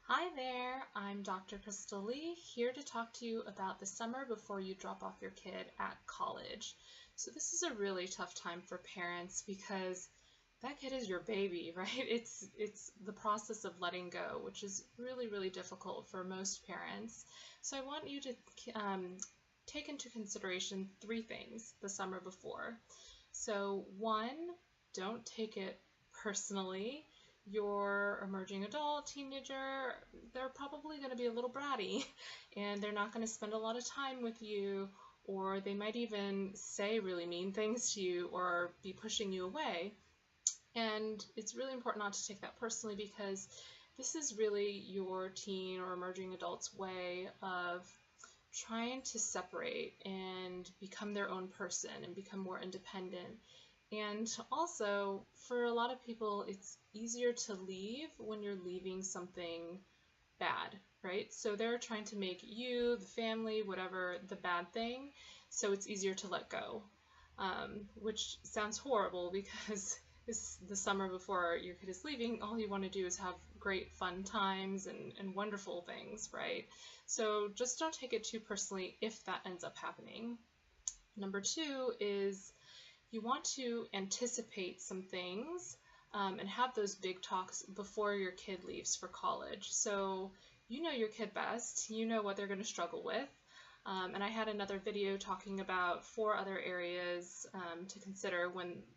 Hi there, I'm Dr. Crystal Lee, here to talk to you about the summer before you drop off your kid at college. So this is a really tough time for parents because that kid is your baby, right? It's the process of letting go, which is really difficult for most parents. So I want you to take into consideration three things the summer before. So one, don't take it personally. Your emerging adult, teenager, they're probably going to be a little bratty and they're not going to spend a lot of time with you, or they might even say really mean things to you or be pushing you away. And it's really important not to take that personally because this is really your teen or emerging adult's way of trying to separate and become their own person and become more independent. And also, for a lot of people, it's easier to leave when you're leaving something bad, right? So they're trying to make you, the family, whatever, the bad thing, so it's easier to let go, which sounds horrible because it's the summer before your kid is leaving. All you want to do is have great fun times and wonderful things, right? So just don't take it too personally if that ends up happening. Number two is you want to anticipate some things and have those big talks before your kid leaves for college. So you know your kid best, you know what they're going to struggle with. And I had another video talking about 4 other areas to consider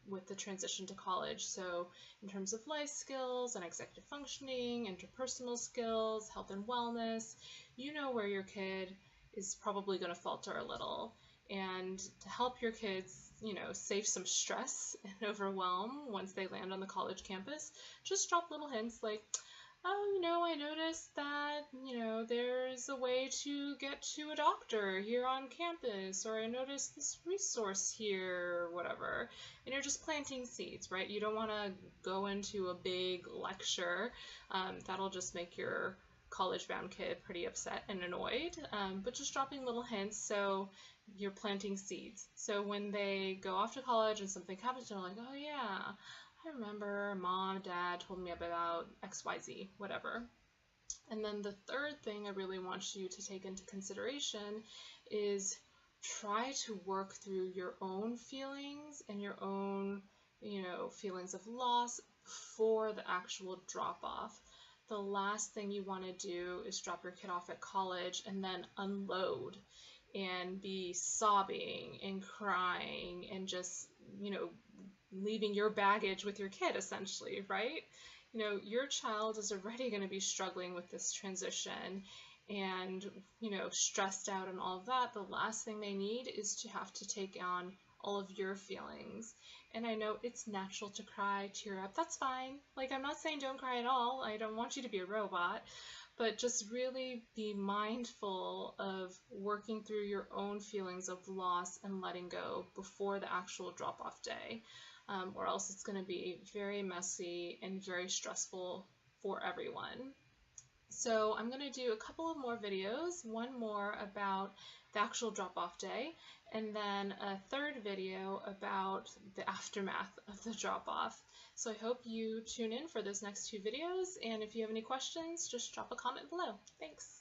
with the transition to college. So in terms of life skills and executive functioning, interpersonal skills, health and wellness, you know where your kid is probably going to falter a little. And to help your kids, save some stress and overwhelm once they land on the college campus, just drop little hints like, oh, I noticed that, there's a way to get to a doctor here on campus, or I noticed this resource here, or whatever. And you're just planting seeds, right? You don't want to go into a big lecture. That'll just make your college-bound kid pretty upset and annoyed, but just dropping little hints so you're planting seeds. So when they go off to college and something happens, they're like, oh yeah, I remember mom, dad told me about XYZ, whatever. And then the third thing I really want you to take into consideration is try to work through your own feelings and your own, feelings of loss before the actual drop-off. The last thing you want to do is drop your kid off at college and then unload and be sobbing and crying and just, leaving your baggage with your kid essentially, right? Your child is already going to be struggling with this transition and, stressed out and all of that. The last thing they need is to have to take on all of your feelings. And I know it's natural to cry, tear up. That's fine. Like, I'm not saying don't cry at all. I don't want you to be a robot. But just really be mindful of working through your own feelings of loss and letting go before the actual drop-off day, or else it's going to be very messy and very stressful for everyone. So I'm going to do a couple of more videos, one more about the actual drop-off day, and then a third video about the aftermath of the drop-off. So I hope you tune in for those next 2 videos, and if you have any questions, just drop a comment below. Thanks!